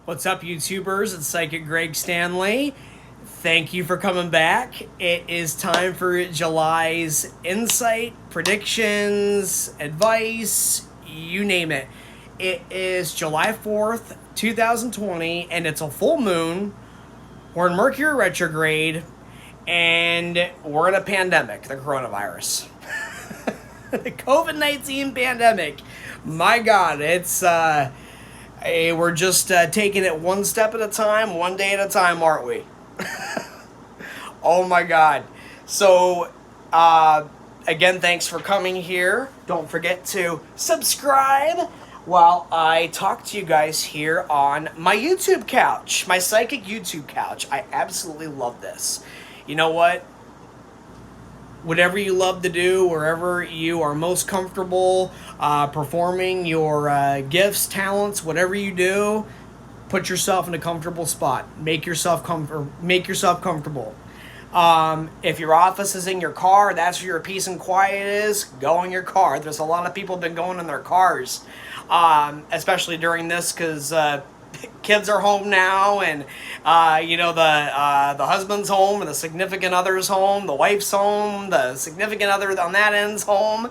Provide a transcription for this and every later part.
What's up, YouTubers? It's Psychic Greg Stanley. Thank you for coming back. It is time for July's insight, predictions, advice, you name it. It is July 4th, 2020, and it's a full moon. We're in Mercury retrograde, and we're in a pandemic, the coronavirus. The COVID-19 pandemic. My God, we're just taking it one step at a time, one day at a time, aren't we? Oh my God. So, again, thanks for coming here. Don't forget to subscribe while I talk to you guys here on my YouTube couch, my psychic YouTube couch. I absolutely love this. You know what? Whatever you love to do, wherever you are most comfortable performing your gifts, talents, whatever you do, put yourself in a comfortable spot. Make yourself comfortable. If your office is in your car, that's where your peace and quiet is. Go in your car. There's a lot of people been going in their cars, especially during this because kids are home now, and the husband's home, and the significant other's home, the wife's home, the significant other on that end's home.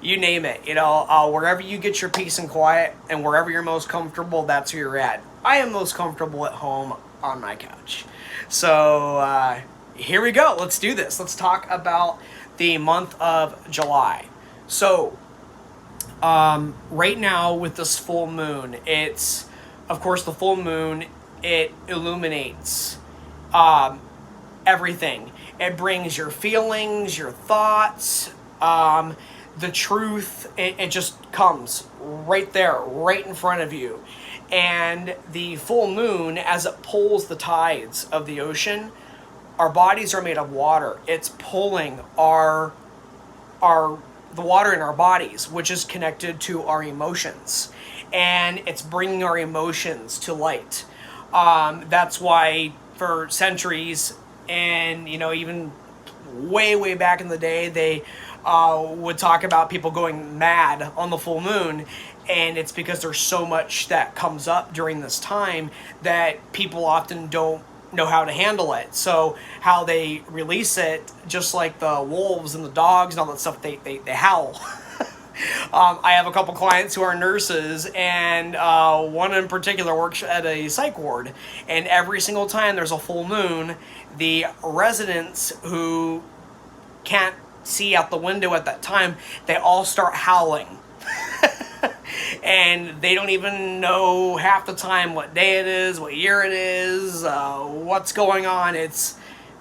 You name it. Wherever you get your peace and quiet, and wherever you're most comfortable, that's where you're at. I am most comfortable at home on my couch. So here we go. Let's do this. Let's talk about the month of July. So right now with this full moon, it's, of course, the full moon, it illuminates everything. It brings your feelings, your thoughts, the truth. It just comes right there, right in front of you. And the full moon, as it pulls the tides of the ocean, our bodies are made of water. It's pulling the water in our bodies, which is connected to our emotions, and it's bringing our emotions to light. That's why for centuries, and even way back in the day, they would talk about people going mad on the full moon, and it's because there's so much that comes up during this time that people often don't know how to handle it. So how they release it, just like the wolves and the dogs and all that stuff, they howl. I have a couple clients who are nurses, and one in particular works at a psych ward, and every single time there's a full moon, the residents who can't see out the window at that time, they all start howling. And they don't even know half the time what day it is, what year it is, what's going on. It's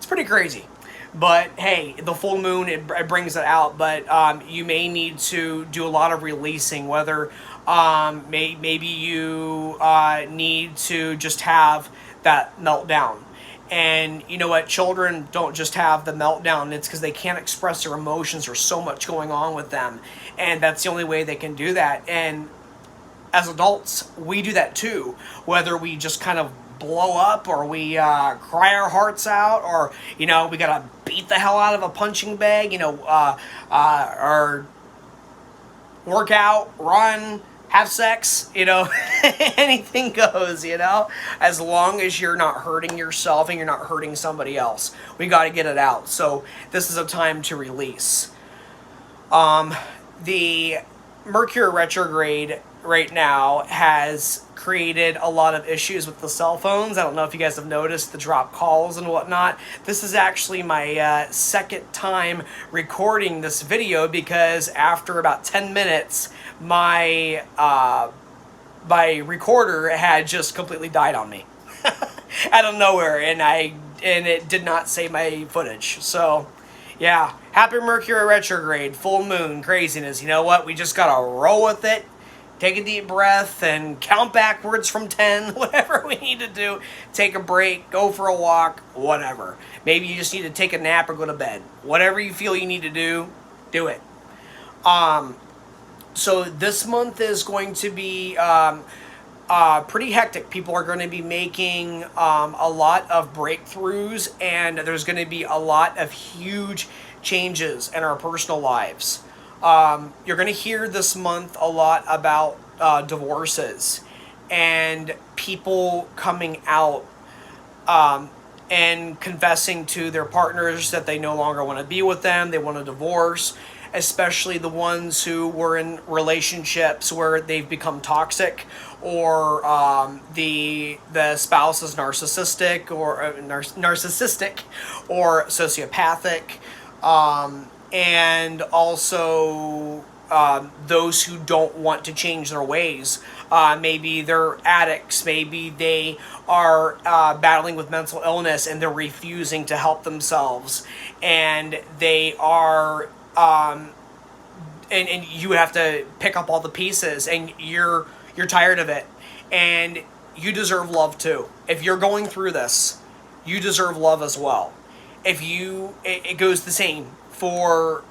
pretty crazy. But hey, the full moon, it brings it out. But you may need to do a lot of releasing, whether maybe you need to just have that meltdown. And you know what? Children don't just have the meltdown. It's because they can't express their emotions. There's so much going on with them. And that's the only way they can do that. And as adults, we do that too. Whether we just kind of blow up, or we cry our hearts out, or we gotta beat the hell out of a punching bag, or work out, run, have sex, anything goes, as long as you're not hurting yourself and you're not hurting somebody else. We got to get it out. So this is a time to release. The Mercury retrograde right now has created a lot of issues with the cell phones. I don't know if you guys have noticed the drop calls and whatnot. This is actually my second time recording this video, because after about 10 minutes, my recorder had just completely died on me out of nowhere, and it did not save my footage. So yeah, happy Mercury retrograde, full moon craziness. You know what? We just gotta roll with it. Take a deep breath and count backwards from 10, whatever we need to do. Take a break, go for a walk, whatever. Maybe you just need to take a nap or go to bed. Whatever you feel you need to do it. So this month is going to be pretty hectic. People are going to be making a lot of breakthroughs, and there's going to be a lot of huge changes in our personal lives. You're going to hear this month a lot about divorces and people coming out um, and confessing to their partners that they no longer want to be with them, they want a divorce, especially the ones who were in relationships where they've become toxic, or the spouse is narcissistic, or narcissistic or sociopathic, and also those who don't want to change their ways. Maybe they're addicts, maybe they are battling with mental illness and they're refusing to help themselves, and they are and you have to pick up all the pieces, and you're tired of it, and you deserve love too. If you're going through this, you deserve love as well. If you it goes the same for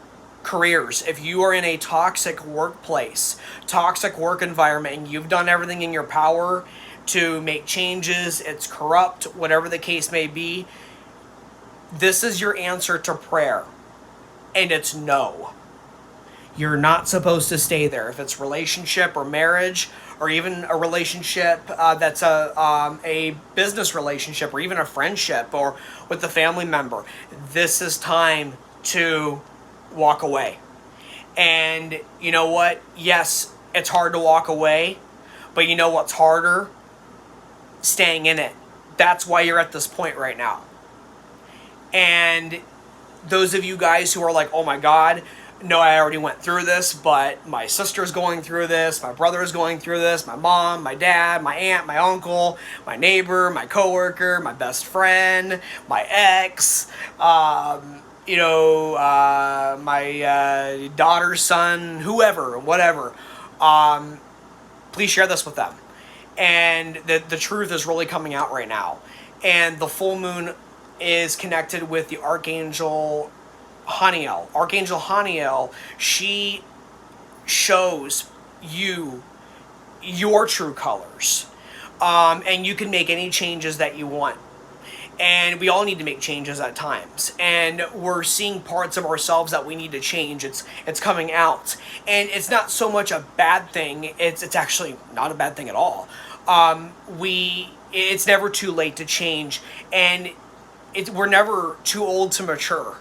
careers. If you are in a toxic workplace, toxic work environment, and you've done everything in your power to make changes, it's corrupt, whatever the case may be, this is your answer to prayer. And it's no. You're not supposed to stay there. If it's relationship or marriage, or even a relationship that's a business relationship, or even a friendship, or with a family member, this is time to walk away. And you know what? Yes, it's hard to walk away, but you know what's harder? Staying in it. That's why you're at this point right now. And those of you guys who are like, oh my God, no, I already went through this, but my sister's going through this, my brother is going through this, my mom, my dad, my aunt, my uncle, my neighbor, my coworker, my best friend, my ex, my daughter's son, whoever, whatever. Please share this with them. And the truth is really coming out right now. And the full moon is connected with the Archangel Haniel. Archangel Haniel, she shows you your true colors. And you can make any changes that you want. And we all need to make changes at times. And we're seeing parts of ourselves that we need to change. It's coming out. And it's not so much a bad thing. It's actually not a bad thing at all. It's never too late to change. And we're never too old to mature.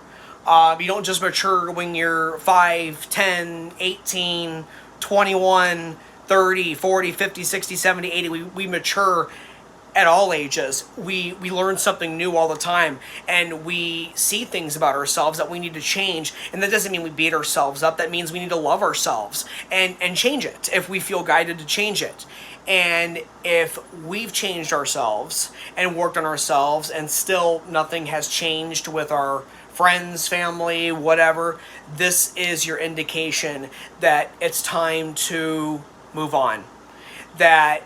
You don't just mature when you're 5, 10, 18, 21, 30, 40, 50, 60, 70, 80. We mature at all ages. We learn something new all the time, and we see things about ourselves that we need to change. And that doesn't mean we beat ourselves up. That means we need to love ourselves and change it if we feel guided to change it. And if we've changed ourselves and worked on ourselves and still nothing has changed with our friends, family, whatever, this is your indication that it's time to move on. That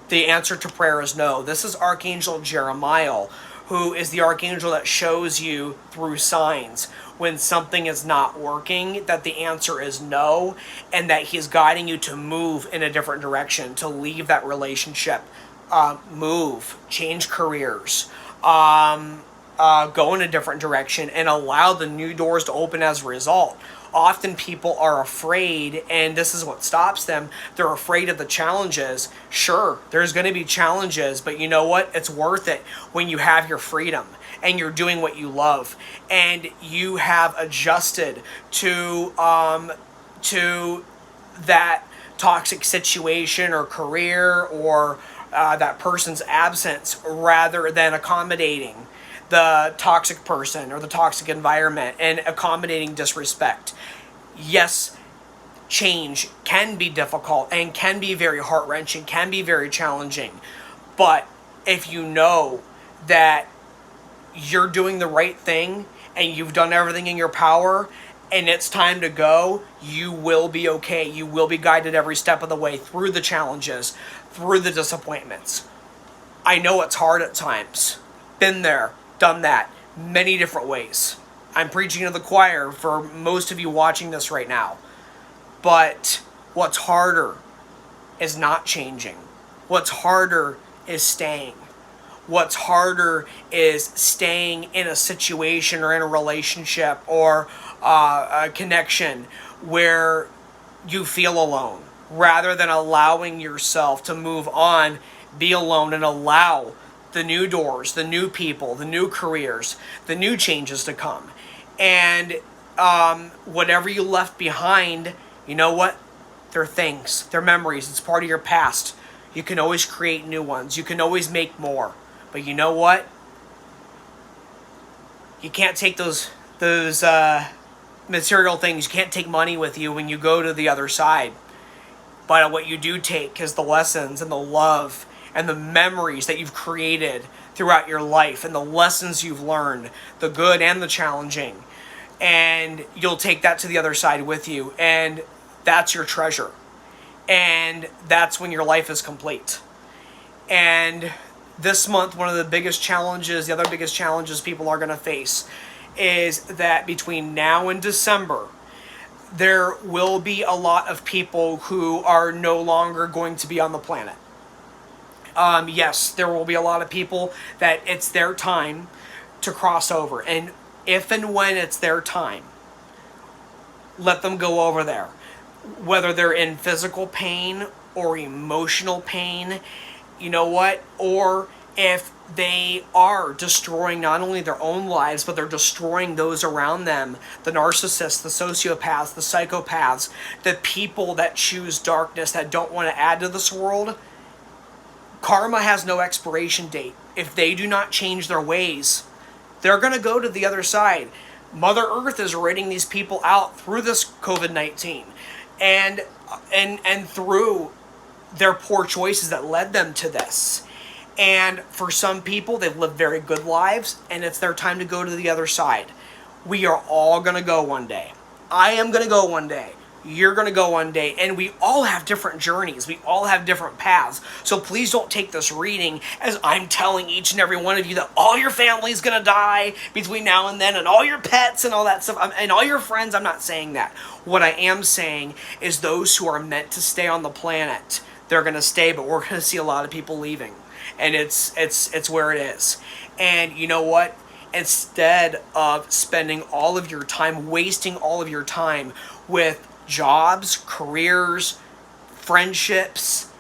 the answer to prayer is no. This is Archangel Jeremiah, who is the archangel that shows you through signs when something is not working, that the answer is no, and that he's guiding you to move in a different direction, to leave that relationship, move, change careers, go in a different direction, and allow the new doors to open as a result. Often people are afraid, and this is what stops them. They're afraid of the challenges. Sure, there's going to be challenges, but you know what? It's worth it when you have your freedom and you're doing what you love, and you have adjusted to that toxic situation or career, or that person's absence, rather than accommodating the toxic person or the toxic environment and accommodating disrespect. Yes, change can be difficult and can be very heart-wrenching, can be very challenging. But if you know that you're doing the right thing and you've done everything in your power and it's time to go, you will be okay. You will be guided every step of the way through the challenges, through the disappointments. I know it's hard at times. Been there, done that, many different ways. I'm preaching to the choir for most of you watching this right now. But what's harder is not changing. What's harder is staying. What's harder is staying in a situation or in a relationship or a connection where you feel alone, rather than allowing yourself to move on, be alone, and allow the new doors, the new people, the new careers, the new changes to come. And whatever you left behind, you know what? They're things, they're memories, it's part of your past. You can always create new ones, you can always make more. But you know what? You can't take those material things, you can't take money with you when you go to the other side. But what you do take is the lessons and the love and the memories that you've created throughout your life and the lessons you've learned, the good and the challenging. And you'll take that to the other side with you, and that's your treasure. And that's when your life is complete. And this month, one of the biggest challenges, the other biggest challenges people are going to face is that between now and December, there will be a lot of people who are no longer going to be on the planet. Yes, there will be a lot of people that it's their time to cross over. And if and when it's their time, let them go over there. Whether they're in physical pain or emotional pain, you know what? Or if they are destroying not only their own lives, but they're destroying those around them, the narcissists, the sociopaths, the psychopaths, the people that choose darkness, that don't want to add to this world. Karma has no expiration date. If they do not change their ways, they're going to go to the other side. Mother Earth is rating these people out through this COVID-19 and through their poor choices that led them to this. And for some people, they've lived very good lives, and it's their time to go to the other side. We are all going to go one day. I am going to go one day. You're going to go one day. And we all have different journeys. We all have different paths. So please don't take this reading as I'm telling each and every one of you that all your family's going to die between now and then, and all your pets and all that stuff, and all your friends. I'm not saying that. What I am saying is those who are meant to stay on the planet, they're going to stay, but we're going to see a lot of people leaving. And it's where it is. And you know what? Instead of spending all of your time, wasting all of your time with jobs, careers, friendships,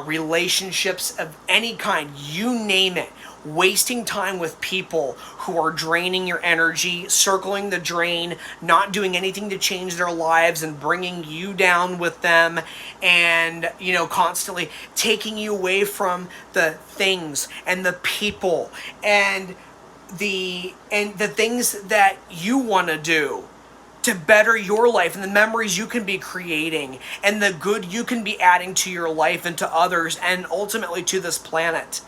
relationships of any kind, you name it, wasting time with people who are draining your energy, circling the drain, not doing anything to change their lives and bringing you down with them, and constantly taking you away from the things and the people and the things that you want to do to better your life, and the memories you can be creating, and the good you can be adding to your life and to others, and ultimately to this planet.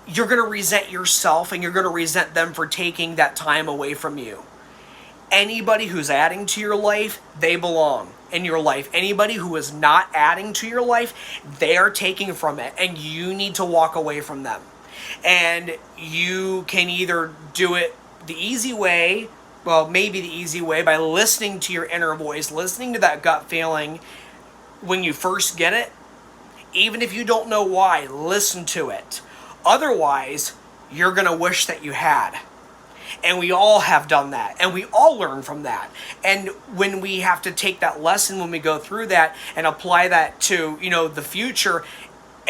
You're going to resent yourself, and you're going to resent them for taking that time away from you. Anybody who's adding to your life, they belong in your life. Anybody who is not adding to your life, they are taking from it, and you need to walk away from them. And you can either do it the easy way, well, maybe the easy way, by listening to your inner voice, listening to that gut feeling when you first get it. Even if you don't know why, listen to it. Otherwise, you're going to wish that you had. And we all have done that. And we all learn from that. And when we have to take that lesson, when we go through that and apply that to, the future,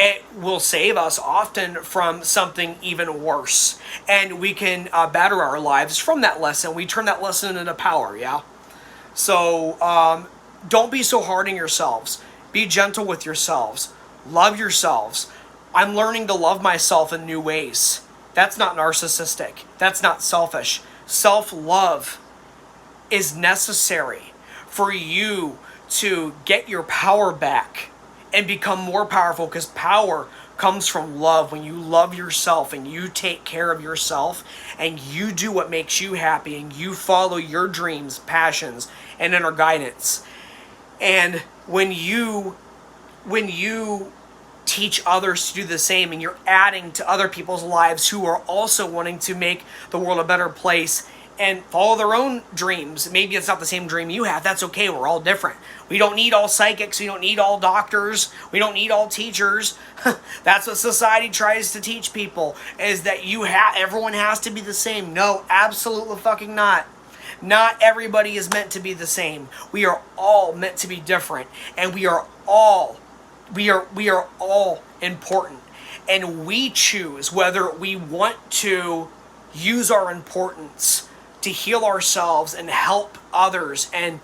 it will save us often from something even worse. And we can better our lives from that lesson. We turn that lesson into power, yeah? So don't be so hard on yourselves. Be gentle with yourselves. Love yourselves. I'm learning to love myself in new ways. That's not narcissistic. That's not selfish. Self-love is necessary for you to get your power back and become more powerful, because power comes from love. When you love yourself and you take care of yourself and you do what makes you happy and you follow your dreams, passions, and inner guidance. And when you teach others to do the same, and you're adding to other people's lives who are also wanting to make the world a better place and follow their own dreams. Maybe it's not the same dream you have. That's okay. We're all different. We don't need all psychics. We don't need all doctors. We don't need all teachers. That's what society tries to teach people, is that everyone has to be the same. No, absolutely fucking not. Not everybody is meant to be the same. We are all meant to be different, and we are all important. And we choose whether we want to use our importance to heal ourselves and help others and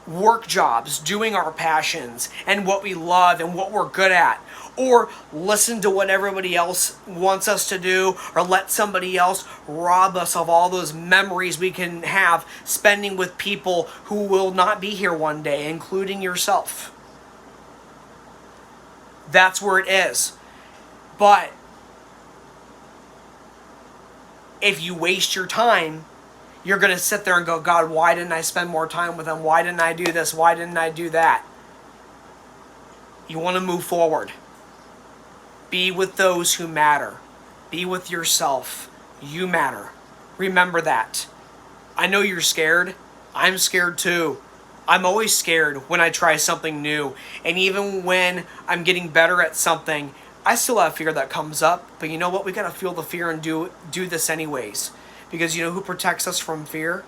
work jobs, doing our passions and what we love and what we're good at, or listen to what everybody else wants us to do, or let somebody else rob us of all those memories we can have spending with people who will not be here one day, including yourself. That's where it is. But if you waste your time, you're going to sit there and go, God, why didn't I spend more time with them? Why didn't I do this? Why didn't I do that? You want to move forward. Be with those who matter. Be with yourself. You matter. Remember that. I know you're scared. I'm scared too. I'm always scared when I try something new. And even when I'm getting better at something, I still have fear that comes up. But you know what? We got to feel the fear and do this anyways. Because you know who protects us from fear?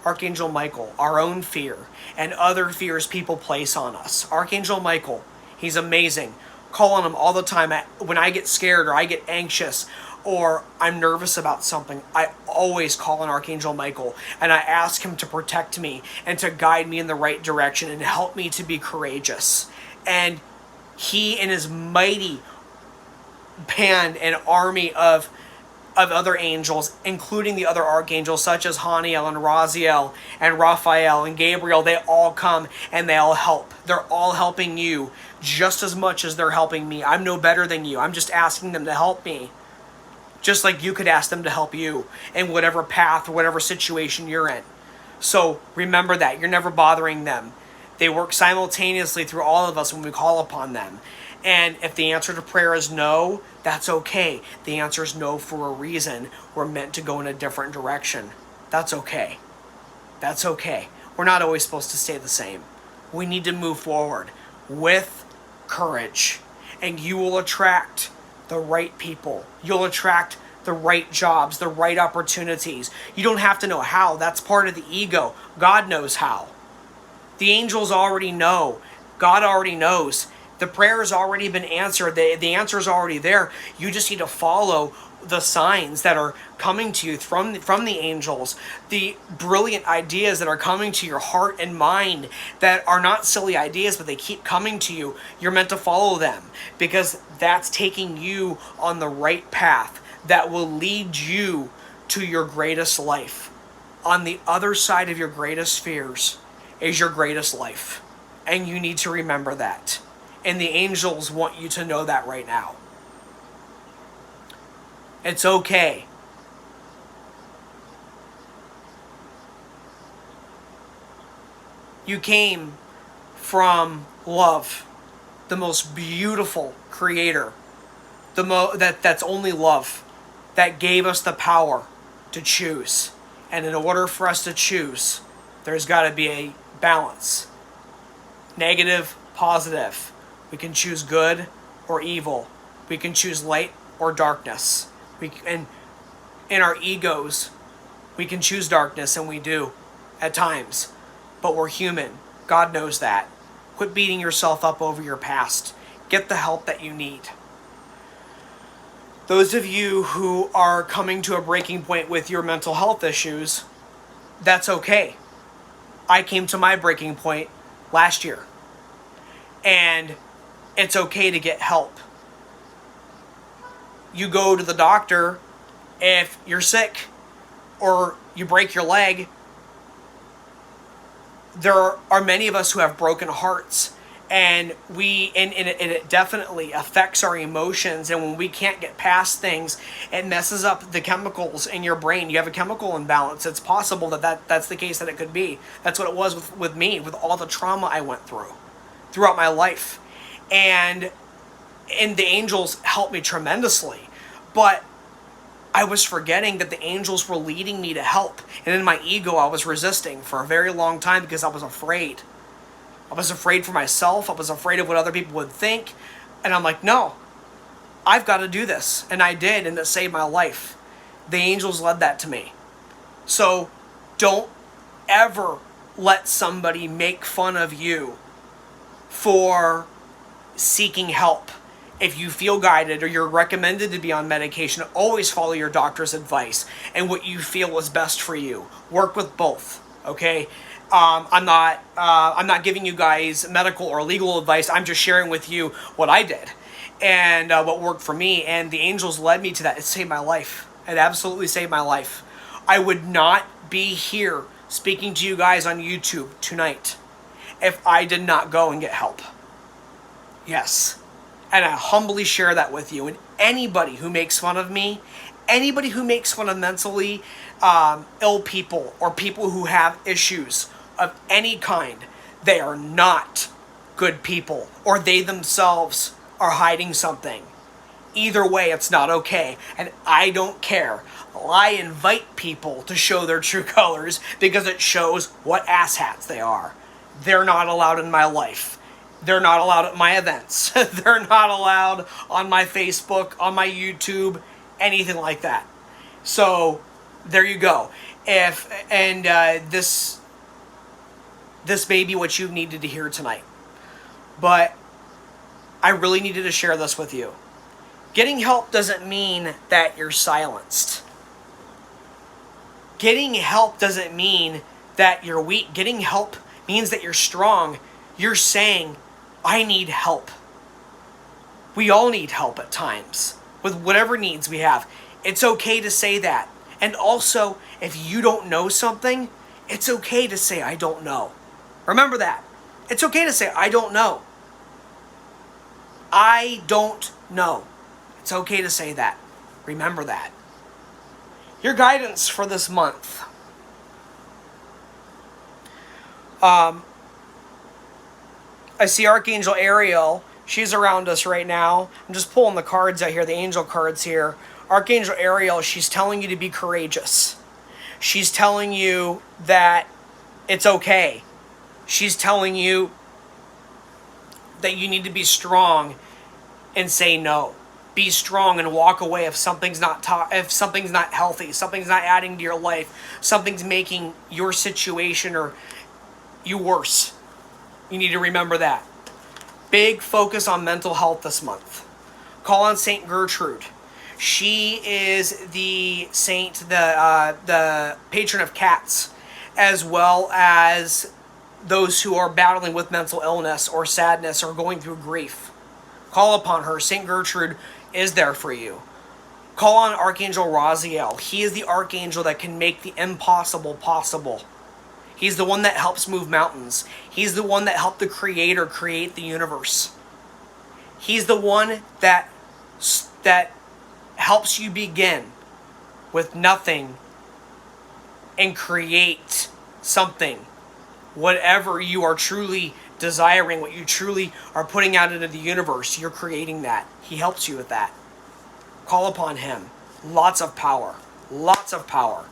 Archangel Michael, our own fear, and other fears people place on us. Archangel Michael, he's amazing. Call on him all the time. When I get scared or I get anxious or I'm nervous about something, I always call on Archangel Michael and I ask him to protect me and to guide me in the right direction and help me to be courageous. And he and his mighty band and army of other angels, including the other archangels such as Haniel and Raziel and Raphael and Gabriel, they all come and they all help. They're all helping you just as much as they're helping me. I'm no better than you. I'm just asking them to help me. Just like you could ask them to help you in whatever path or whatever situation you're in. So remember that. You're never bothering them. They work simultaneously through all of us when we call upon them. And if the answer to prayer is no, that's okay. The answer is no for a reason. We're meant to go in a different direction. That's okay. That's okay. We're not always supposed to stay the same. We need to move forward with courage. And you will attract the right people. You'll attract the right jobs, the right opportunities. You don't have to know how. That's part of the ego. God knows how. The angels already know. God already knows. The prayer has already been answered. The answer is already there. You just need to follow the signs that are coming to you from the angels. The brilliant ideas that are coming to your heart and mind that are not silly ideas, but they keep coming to you. You're meant to follow them because that's taking you on the right path that will lead you to your greatest life. On the other side of your greatest fears is your greatest life. And you need to remember that. And the angels want you to know that right now. It's okay. You came from love, the most beautiful creator, that's only love, that gave us the power to choose. And in order for us to choose, there's got to be a balance. Negative, positive. We can choose good or evil. We can choose light or darkness. And in our egos, we can choose darkness, and we do at times. But we're human. God knows that. Quit beating yourself up over your past. Get the help that you need. Those of you who are coming to a breaking point with your mental health issues, that's okay. I came to my breaking point last year. And it's okay to get help. You go to the doctor if you're sick or you break your leg. There are many of us who have broken hearts, and it definitely affects our emotions. And when we can't get past things, it messes up the chemicals in your brain. You have a chemical imbalance. It's possible that's the case that it could be. That's what it was with me, with all the trauma I went throughout my life. And the angels helped me tremendously. But I was forgetting that the angels were leading me to help. And in my ego, I was resisting for a very long time because I was afraid. I was afraid for myself. I was afraid of what other people would think. And I'm like, no, I've got to do this. And I did, and it saved my life. The angels led that to me. So don't ever let somebody make fun of you for seeking help. If you feel guided or you're recommended to be on medication, always follow your doctor's advice and what you feel is best for you. Work with both, okay? I'm not giving you guys medical or legal advice. I'm just sharing with you what I did and what worked for me. And the angels led me to that. It saved my life. It absolutely saved my life. I would not be here speaking to you guys on YouTube tonight if I did not go and get help. Yes. And I humbly share that with you. And anybody who makes fun of me, anybody who makes fun of mentally ill people or people who have issues of any kind, they are not good people, or they themselves are hiding something. Either way, it's not okay. And I don't care. I invite people to show their true colors because it shows what asshats they are. They're not allowed in my life. They're not allowed at my events. They're not allowed on my Facebook, on my YouTube, anything like that. So there you go. This may be what you needed to hear tonight. But I really needed to share this with you. Getting help doesn't mean that you're silenced. Getting help doesn't mean that you're weak. Getting help means that you're strong. You're saying, I need help. We all need help at times with whatever needs we have. It's okay to say that. And also, if you don't know something, it's okay to say, I don't know. Remember that. It's okay to say, I don't know. I don't know. It's okay to say that. Remember that. Your guidance for this month. I see Archangel Ariel. She's around us right now. I'm just pulling the cards out here, the angel cards here. Archangel Ariel, she's telling you to be courageous. She's telling you that it's okay. She's telling you that you need to be strong and say no. Be strong and walk away if something's not healthy, something's not adding to your life, something's making your situation or you worse. You need to remember that. Big focus on mental health this month. Call on Saint Gertrude. She is the saint, the patron of cats, as well as those who are battling with mental illness or sadness or going through grief. Call upon her. Saint Gertrude is there for you. Call on Archangel Raziel. He is the archangel that can make the impossible possible. He's the one that helps move mountains. He's the one that helped the Creator create the universe. He's the one that helps you begin with nothing and create something. Whatever you are truly desiring, what you truly are putting out into the universe, you're creating that. He helps you with that. Call upon him. Lots of power. Lots of power.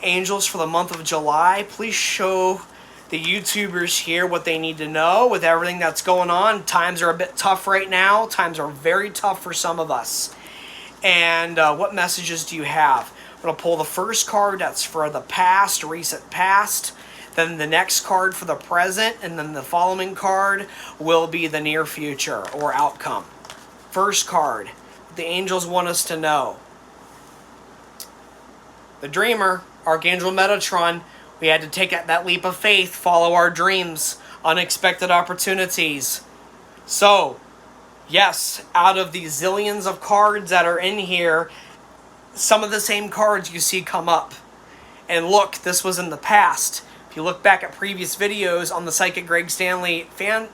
Angels for the month of July, please show the YouTubers here what they need to know with everything that's going on. Times are a bit tough right now. Times are very tough for some of us. And what messages do you have? I'm going to pull the first card. That's for the past, recent past. Then the next card for the present. And then the following card will be the near future or outcome. First card. The angels want us to know. The dreamer, Archangel Metatron. We had to take that leap of faith, follow our dreams, unexpected opportunities. So, yes, out of the zillions of cards that are in here, some of the same cards you see come up. And look, this was in the past. If you look back at previous videos on the Psychic Greg Stanley fan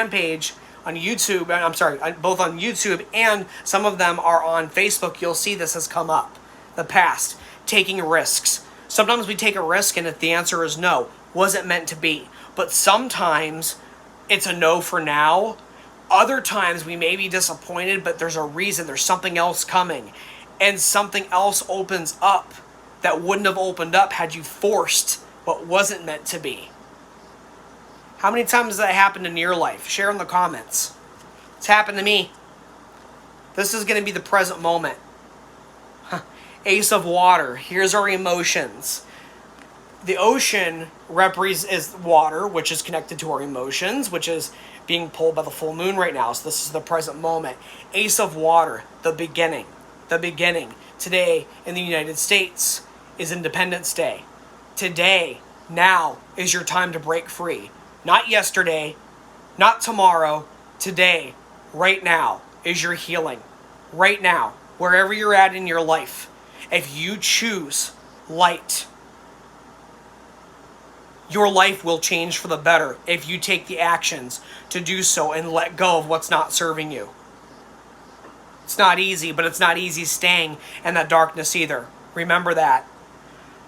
page on YouTube, I'm sorry, both on YouTube and some of them are on Facebook, you'll see this has come up. The past, taking risks. Sometimes we take a risk and if the answer is no, wasn't meant to be. But sometimes it's a no for now. Other times we may be disappointed, but there's a reason, there's something else coming. And something else opens up that wouldn't have opened up had you forced what wasn't meant to be. How many times has that happened in your life? Share in the comments. It's happened to me. This is going to be the present moment. Ace of Water. Here's our emotions. The ocean is water, which is connected to our emotions, which is being pulled by the full moon right now. So this is the present moment. Ace of water, the beginning. The beginning. Today in the United States is Independence Day. Today, now, is your time to break free. Not yesterday, not tomorrow. Today, right now, is your healing. Right now, wherever you're at in your life. If you choose light, your life will change for the better if you take the actions to do so and let go of what's not serving you. It's not easy, but it's not easy staying in that darkness either. Remember that.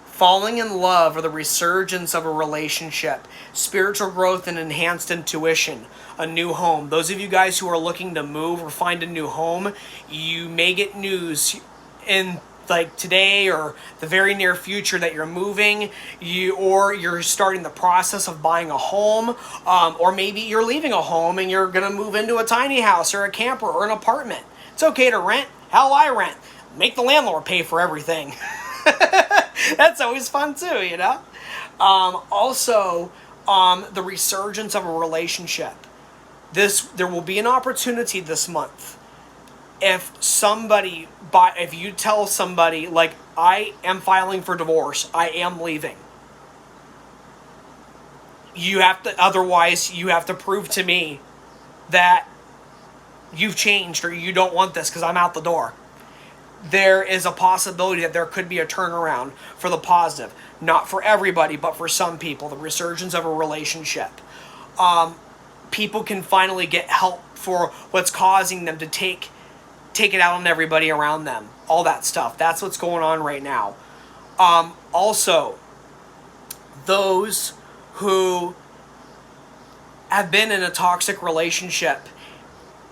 Falling in love or the resurgence of a relationship, spiritual growth and enhanced intuition, a new home. Those of you guys who are looking to move or find a new home, you may get news in like today or the very near future that you're moving, or you're starting the process of buying a home, or maybe you're leaving a home and you're going to move into a tiny house or a camper or an apartment. It's okay to rent. Hell, I rent. Make the landlord pay for everything. That's always fun too, you know? Also, the resurgence of a relationship. There will be an opportunity this month. If you tell somebody, like, I am filing for divorce, I am leaving. Otherwise you have to prove to me that you've changed or you don't want this because I'm out the door. There is a possibility that there could be a turnaround for the positive. Not for everybody, but for some people. The resurgence of a relationship. People can finally get help for what's causing them to take it out on everybody around them. All that stuff. That's what's going on right now. Also, those who have been in a toxic relationship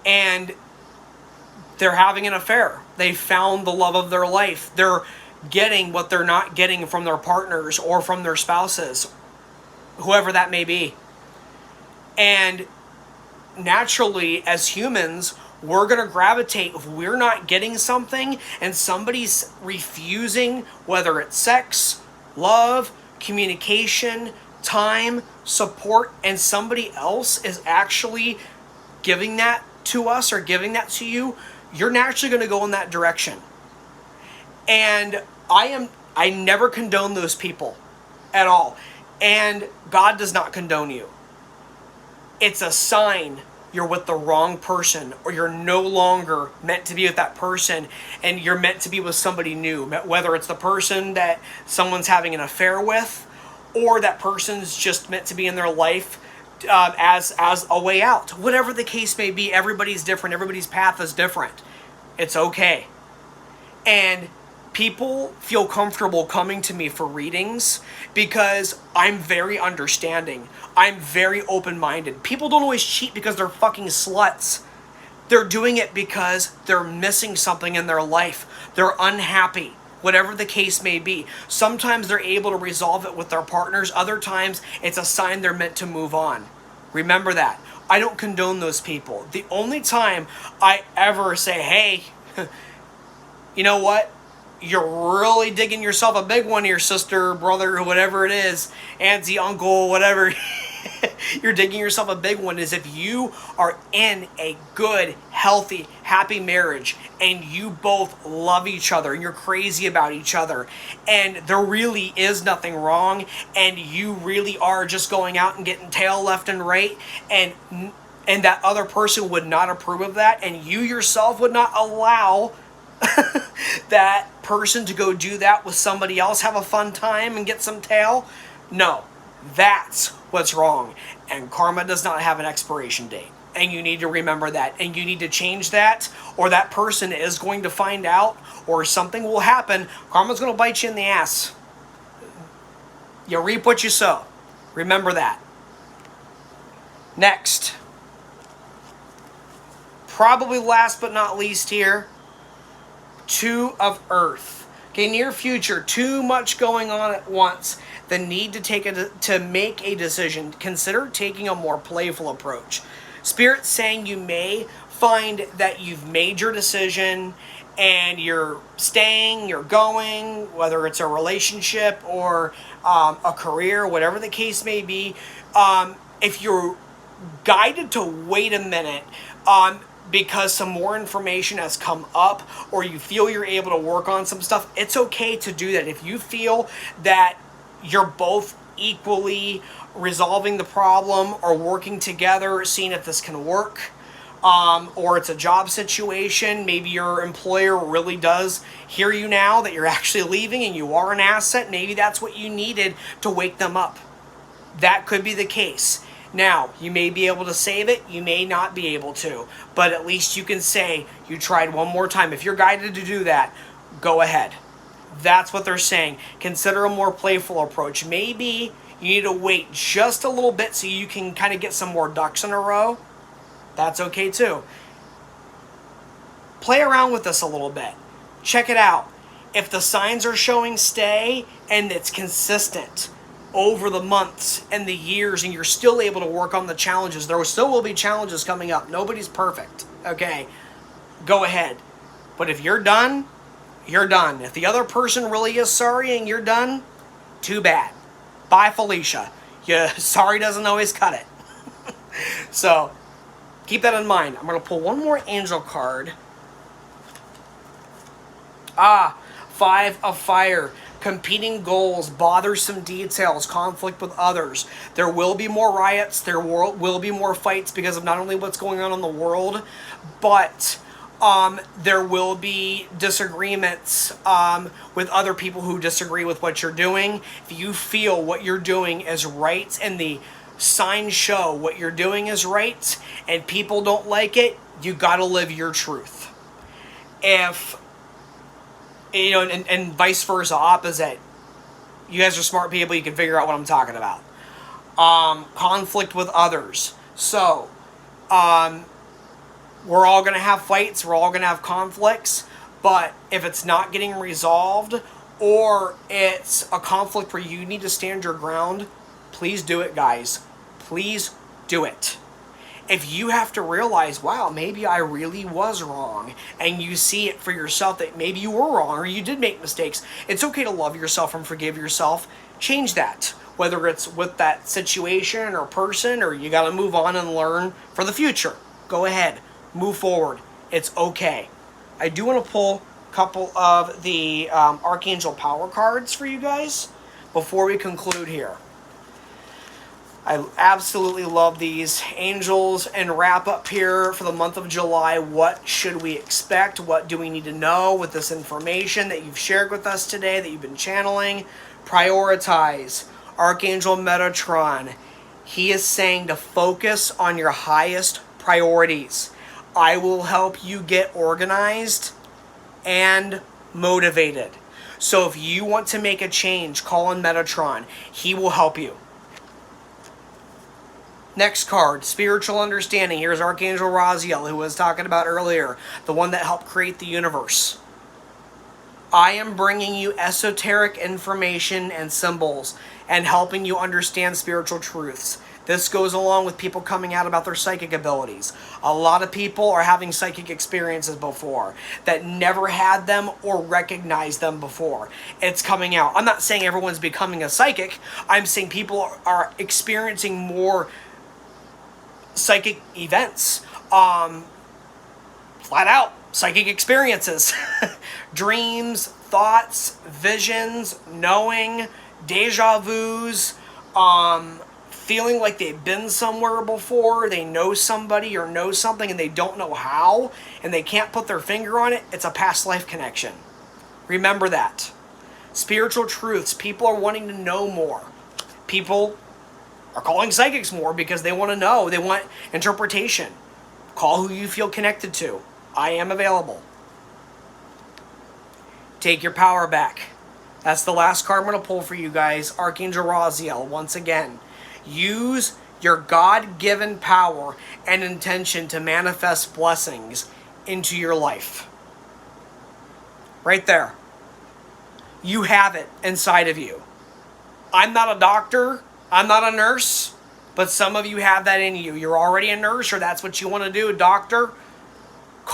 and they're having an affair. They found the love of their life. They're getting what they're not getting from their partners or from their spouses, whoever that may be. And naturally, as humans, we're going to gravitate. If we're not getting something and somebody's refusing, whether it's sex, love, communication, time, support, and somebody else is actually giving that to us or giving that to you, you're naturally going to go in that direction. And I never condone those people at all. And God does not condone you. It's a sign you're with the wrong person, or you're no longer meant to be with that person and you're meant to be with somebody new. Whether it's the person that someone's having an affair with, or that person's just meant to be in their life as a way out. Whatever the case may be, everybody's different. Everybody's path is different. It's okay. And people feel comfortable coming to me for readings because I'm very understanding. I'm very open-minded. People don't always cheat because they're fucking sluts. They're doing it because they're missing something in their life. They're unhappy. Whatever the case may be. Sometimes they're able to resolve it with their partners. Other times, it's a sign they're meant to move on. Remember that. I don't condone those people. The only time I ever say, hey, you know what? You're really digging yourself a big one here, sister, brother, whatever it is, auntie, uncle, whatever. You're digging yourself a big one is if you are in a good, healthy, happy marriage and you both love each other and you're crazy about each other and there really is nothing wrong and you really are just going out and getting tail left and right and that other person would not approve of that and you yourself would not allow that person to go do that with somebody else, have a fun time and get some tail. No, that's what's wrong. And karma does not have an expiration date. And you need to remember that. And you need to change that, or that person is going to find out, or something will happen. Karma's going to bite you in the ass. You reap what you sow. Remember that. Next. Probably last but not least here. Two of Earth. Okay, near future, too much going on at once. The need to make a decision. Consider taking a more playful approach. Spirit's saying you may find that you've made your decision and you're staying, you're going, whether it's a relationship or a career, whatever the case may be, if you're guided to wait a minute because some more information has come up, or you feel you're able to work on some stuff, it's okay to do that. If you feel that you're both equally resolving the problem or working together, seeing if this can work, or it's a job situation, maybe your employer really does hear you now that you're actually leaving and you are an asset, maybe that's what you needed to wake them up. That could be the case. Now, you may be able to save it, you may not be able to, but at least you can say you tried one more time. If you're guided to do that, go ahead. That's what they're saying. Consider a more playful approach. Maybe you need to wait just a little bit so you can kind of get some more ducks in a row. That's okay too. Play around with this a little bit. Check it out. If the signs are showing stay and it's consistent over the months and the years and you're still able to work on the challenges, there still will be challenges coming up. Nobody's perfect. Okay, go ahead. But if you're done, you're done. If the other person really is sorry and you're done, too bad. Bye, Felicia. Sorry doesn't always cut it. So, keep that in mind. I'm going to pull one more angel card. Five of Fire. Competing goals, bothersome details, conflict with others. There will be more riots. There will be more fights because of not only what's going on in the world, but there will be disagreements with other people who disagree with what you're doing. If you feel what you're doing is right and the signs show what you're doing is right and people don't like it, you got to live your truth. If and vice versa, opposite. You guys are smart people, you can figure out what I'm talking about. Conflict with others. So, we're all going to have fights, we're all going to have conflicts, but if it's not getting resolved, or it's a conflict where you need to stand your ground, please do it, guys. Please do it. If you have to realize, wow, maybe I really was wrong, and you see it for yourself that maybe you were wrong or you did make mistakes, it's okay to love yourself and forgive yourself. Change that, whether it's with that situation or person, or you got to move on and learn for the future. Go ahead, move forward. It's okay. I do want to pull a couple of the Archangel Power cards for you guys before we conclude here. I absolutely love these angels. And wrap up here for the month of July. What should we expect? What do we need to know with this information that you've shared with us today, that you've been channeling? Prioritize. Archangel Metatron. He is saying to focus on your highest priorities. I will help you get organized and motivated. So if you want to make a change, call on Metatron. He will help you. Next card, Spiritual Understanding. Here's Archangel Raziel, who was talking about earlier, the one that helped create the universe. I am bringing you esoteric information and symbols and helping you understand spiritual truths. This goes along with people coming out about their psychic abilities. A lot of people are having psychic experiences before that never had them or recognized them before. It's coming out. I'm not saying everyone's becoming a psychic. I'm saying people are experiencing more psychic events, flat out psychic experiences, dreams, thoughts, visions, knowing, deja vus, feeling like they've been somewhere before, they know somebody or know something and they don't know how, and they can't put their finger on it. It's a past life connection. Remember that. Spiritual truths, people are wanting to know more. People are calling psychics more because they want to know. They want interpretation. Call who you feel connected to. I am available. Take your power back. That's the last card I'm going to pull for you guys. Archangel Raziel, once again. Use your God-given power and intention to manifest blessings into your life. Right there. You have it inside of you. I'm not a doctor. I'm not a nurse, but some of you have that in you. You're already a nurse, or that's what you want to do, a doctor.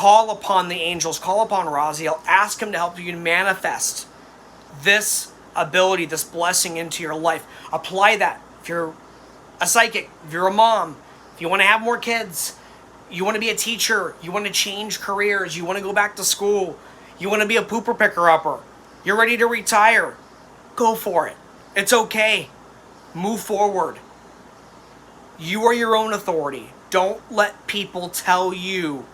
call upon the angels, call upon Raziel, ask him to help you manifest this ability, this blessing into your life. Apply that. If you're a psychic, if you're a mom, if you want to have more kids, you want to be a teacher, you want to change careers, you want to go back to school, you want to be a pooper picker-upper, you're ready to retire, go for it. It's okay. Move forward. You are your own authority. Don't let people tell you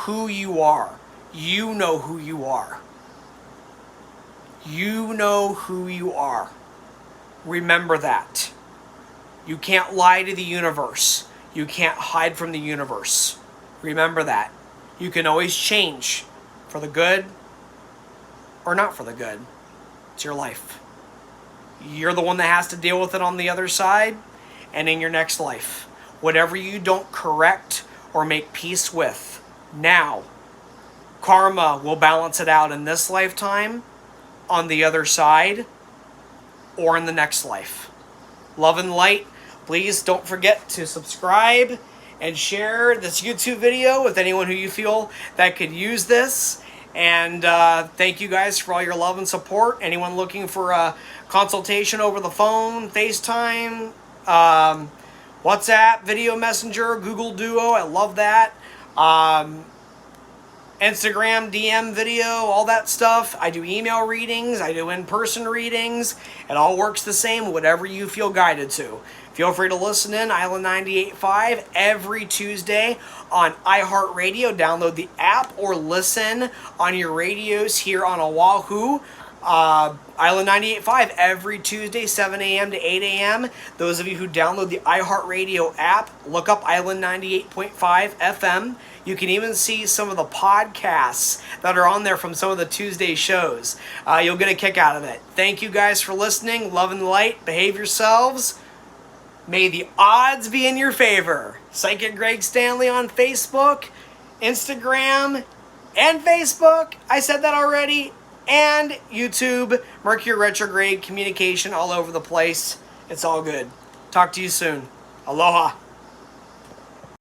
who you are. You know who you are. You know who you are. Remember that. You can't lie to the universe. You can't hide from the universe. Remember that. You can always change for the good or not for the good. It's your life. You're the one that has to deal with it on the other side and in your next life. Whatever you don't correct or make peace with now, karma will balance it out in this lifetime, on the other side, or in the next life. Love and light. Please don't forget to subscribe and share this YouTube video with anyone who you feel that could use this. And thank you guys for all your love and support. Anyone looking for a consultation over the phone, FaceTime, WhatsApp, Video Messenger, Google Duo, I love that. Instagram, DM video, all that stuff. I do email readings. I do in-person readings. It all works the same, whatever you feel guided to. Feel free to listen in, Island 98.5, every Tuesday on iHeartRadio. Download the app or listen on your radios here on Oahu. Island 98.5 every Tuesday, 7 a.m. to 8 a.m. Those of you who download the iHeartRadio app, look up Island 98.5 FM. You can even see some of the podcasts that are on there from some of the Tuesday shows. You'll get a kick out of it. Thank you guys for listening. Love and light. Behave yourselves. May the odds be in your favor. Psychic Greg Stanley on Facebook, Instagram, and Facebook. I said that already. And YouTube, Mercury Retrograde, communication all over the place. It's all good. Talk to you soon. Aloha.